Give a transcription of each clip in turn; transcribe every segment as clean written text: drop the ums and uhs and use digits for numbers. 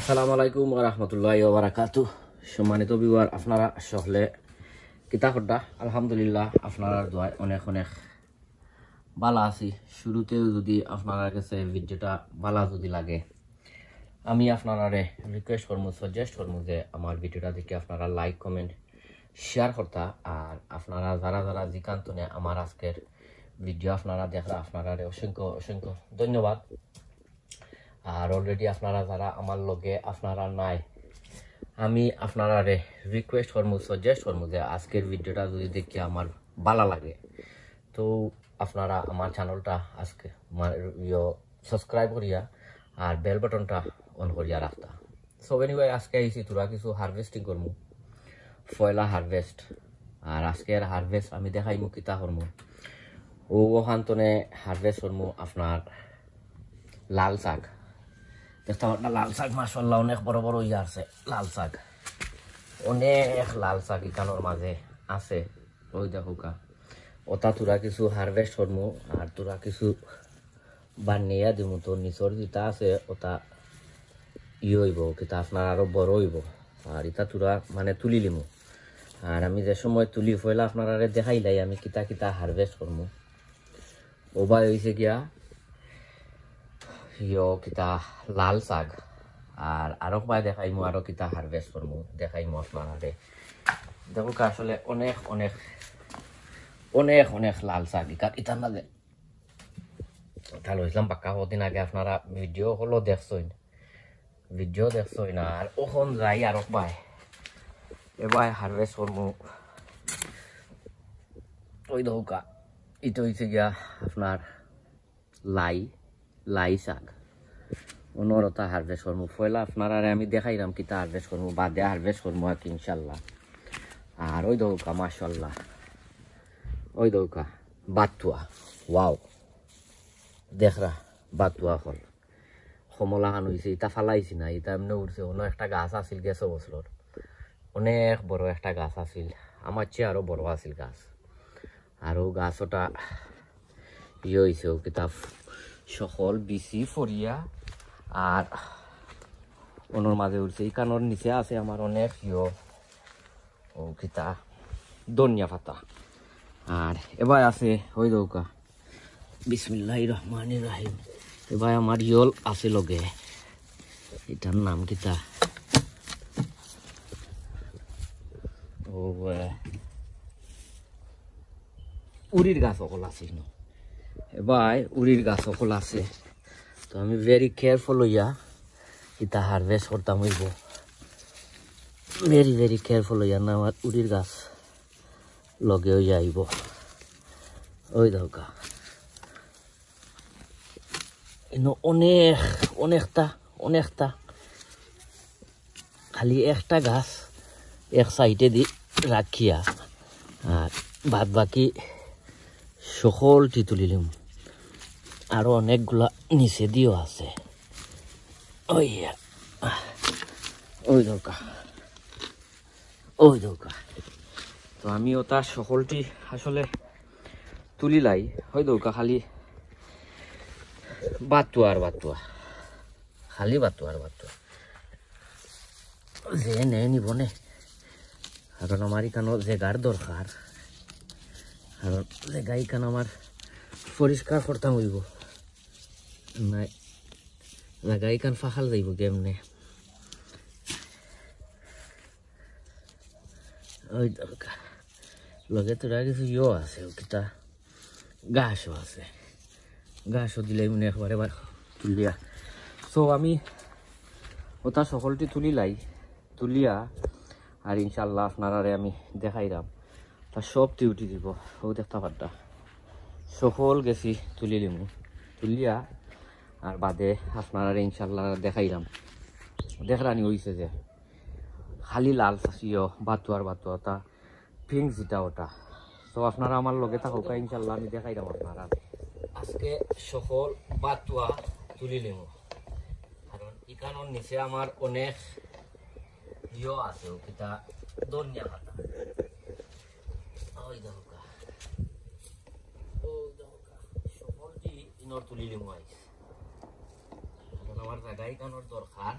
আসসালামু আলাইকুম ওয়া রাহমাতুল্লাহি ওয়া বারাকাতুহু। সম্মানিত ভিউয়ার, আপনারা সকলে কিতা করদা? আলহামদুলিল্লাহ আপনার দোয়ায় অনেক অনেক ভালো আছি। শুরুতেও যদি আপনারা কাছে ভিডিওটা ভালো যদি লাগে, আমি আপনারা রিকোয়েস্ট করবো, সাজেস্ট করবো যে আমার ভিডিওটা দেখে আপনারা লাইক কমেন্ট শেয়ার করতা। আর আপনারা যারা যারা জিকান্তনে আমার আজকের ভিডিও আপনারা দেখরা, আপনারা অসংখ্য অসংখ্য ধন্যবাদ। আর অলরেডি আপনারা যারা আমার লগে আপনারা নাই, আমি আপনারা রিকোয়েস্ট করবো, সাজেস্ট করবো যে আজকের ভিডিওটা যদি দেখে আমার ভালো লাগে তো আপনারা আমার চ্যানেলটা আজকে সাবস্ক্রাইব করিয়া আর বেল বাটনটা অন করিয়া রাখতা। সো এনিওয়ে, আজকে আইছি তোরা কিছু হারভেস্টিং করবো, পয়লা হারভেস্ট। আর আজকের হারভেস্ট আমি দেখাইমু কিতা করবো। ওখানতনে হারভেস্ট করবো আপনার লাল শাক। দেখতে পারেন লাল শাক, মাশাআল্লাহ অনেক বড় বড় ইয়ে আছে। লাল শাক, অনেক লাল শাক ইকানোর মাঝে আছে। ওই দেখো কা, ওটা তোরা কিছু হারভেস্ট করবো আর তোরা কিছু বানিয়ে দিব। তো নিচর যেটা আছে ওটা হইব, কিন্তু আপনার আরো বড় হইব। আর এটা তোরা মানে তুলি লিমু। আর আমি যে সময় তুলি ফেলা আপনারা দেখাইলাই আমি কিতা কিতা হারভেস্ট করবো। ওবাই হয়েছে গিয়া কিতা লাল শাক। আর আরো পায় দেখাইমু আরো কিতা হারভেস্ট করবো, দেখাইমু আপনারা। দেখো আসলে অনেক অনেক অনেক অনেক লাল শাক ইটার মাঝে তাহলে হয়েছিলাম পাক্কা কদিন আগে। আপনারা ভিডিও হলো দেখছই না। আর ওখন যাই আরো পায় এবার হারভেস্ট করবো। ওই দৌকা এটা হয়েছে গিয়া আপনার লাই শাক। অন্যরতা হারভেস্ট করবো পয়লা আপনারা আমি দেখাইলাম কিতা হারভেস্ট করবো, বাদে হারভেস্ট করবো আর কি ইনশাল্লাহ। আর ওই দৌকা মাশাআল্লাহ, ওই দৌকা বাতুয়া। ওয়াও, দেখরা বাতুয়া ফল সমলাহান হয়েছে। এটা ফালাইছি না, এটা এমনি উঠছে। অন্য একটা গাছ আছিল গেছে বছর, অনেক বড় একটা গাছ আছিল, আমার চেয়ে আরো বড় আছিল গাছ। আর ও গাছ ওটা হয়েছে ও কিতাব সকল বিচি ফরিয়া আর অন্যর মাঝে উঠছে। এই কানোর নিচে আছে আমার অনেক ও কিতা ধনিয়া পাতা। আর এবার আছে ওই দৌকা বিসমিল্লাহির রহমানির রহিম। এবার আমার ইয়ল আছে লগে, এটার নাম কিতা ও উড়ির গাছ সকল আছে। এবার উড়ির গাছ সকল আছে। তো আমি ভেরি কেয়ারফুল হইয়া এটা হারভেস্ট করতাম হইব, ভেরি ভেরি কেয়ারফুল হইয়া না আমার উড়ির গাছ লগে হইয়া আইব। ওই দরকার অনেক অনেকটা খালি একটা গাছ এক সাইডে দি রাখিয়া আর বাদ বাকি সকলটি তুলিলাম। আরো অনেকগুলা নিচে দিও আছে। ওই দৌকা তো আমি ওটা সকলটি আসলে তুলিলাই। ওই দৌকা খালি বাতুয়া খালি বাতুয়া যে নিব নে। কারণ আমার এখানে জেগার দরকার, কারণ জেগা এখানে আমার পরিষ্কার করতাম হইব না, জায়গা এখান ফাঁকাল যাইব কেমনে। ওই দরকার লগে তোরা কিছু আছে, কিতা গাছও আছে, গাছও দিলে মনে একবারে তুলিয়া। সো আমি ওটা সকলটি তুলিয়া আর ইনশাল্লাহ আপনারা আমি দেখাইলাম তা সবটি উঠি দিব। ও দেখতে পারটা সকল গেছি তুলিয়া আর বাদে আপনারা ইনশাল্লাহ দেখাইলাম। দেখরানি হয়েছে যে খালি লাল বাতুয়া তা পিঙ্ক যেটা ওটা। তো আপনারা আমার লগে থাকুক, ইনশাল্লাহ আমি দেখাইলাম আপনারা। আজকে সকল বাতুয়া তুলিলিম, কারণ এখানোর নিচে আমার অনেক আছে কিতা ধনিয়া পাতা। ওই দরকার সকলটি ইনর তুলিলিম। আমার জায়গায় কানোর দরকার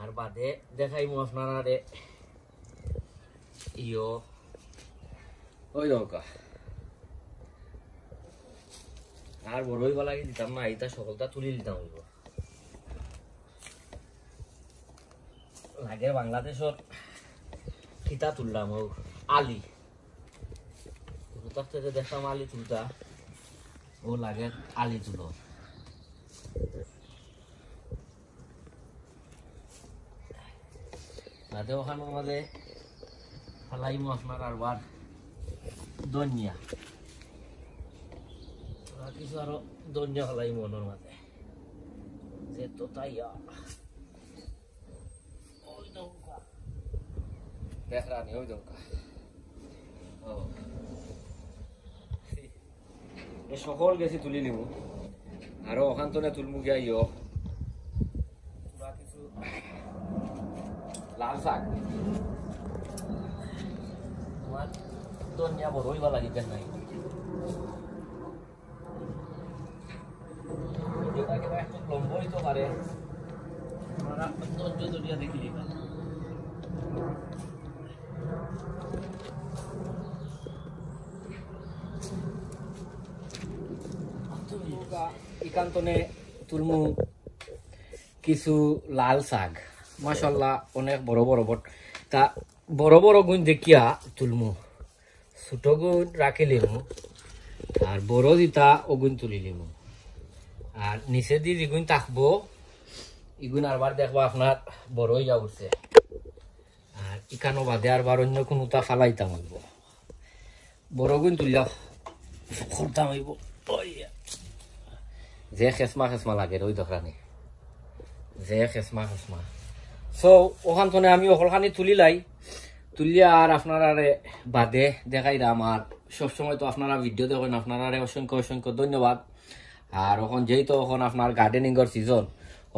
আর বাদে দেখাইমু আপনারা রে ইয়ো ওই দরকার আর বড়ই বালাকে দিতাম না, এইটা সকলটা তুলি দিতাম হইব। লাগে বাংলাদেশর কিতা তুললাম ও আলি কোথার থেকে দেখলাম আলি তুলতা, ও লাগে আলি তুলো। বাদে ওখানের মাঝে ফালাইমু আপনার আর বার ধনিয়া, কিছু আরো ধনিয়া ফালাইমু ওনার মাঝে যে তো তাই দেখ রানি ওই দরকার এ সকল গেছি তুলি নিব আরো ওখান তো না তুলমু গিয়া ইয় কিছু লাল শাক তোমার ধনিয়া বড়ই ভালো লাগে নাই ভিডিওটাকে একটু লম্বা হইতে পারে, আপনারা ধৈর্য ধরিয়া দেখলি একান্তনে তুলমু কিছু লাল শাক মাশাআল্লাহ অনেক বড় বড় তা বড় বড় গুণ দেখিয়া তুলমু, ছোট গুণ রাখি লিমু আর বড় দিতা ওগুণ তুলি লিমু। আর নিচে দিয়ে যেগুণ থাকবো এগুণ আরবার দেখবো আপনার বড় হইয়া উঠছে। আর ইকানো বাদে আরবার অন্য কোনোটা ফালাইতাম হইব, বড় গুণ তুলিয়া করতাম হইব। যে খেসমা খেসমা লাগে ওই দোকানে যে খেসমা খেসমা সো ওখান থেকে আমি ওখানে তুলিয়া আর আপনারা বাদে দেখাইলাম। আর সবসময় তো আপনারা ভিডিও দেখেন, আপনারা অসংখ্য অসংখ্য ধন্যবাদ। আর এখন যেহেতু এখন আপনার গার্ডেনিংয়ের সিজন,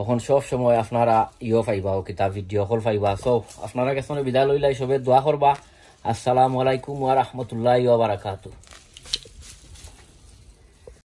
এখন সব সময় আপনারা ইও পাইবা ও কিতা ভিডিও কল পাইবা। সো আপনারা কাছে বিদায় লইলাই, সবে দোয়া করবা। আসসালামু আলাইকুম ওয়া রাহমাতুল্লাহি ওয়া বারাকাতুহু।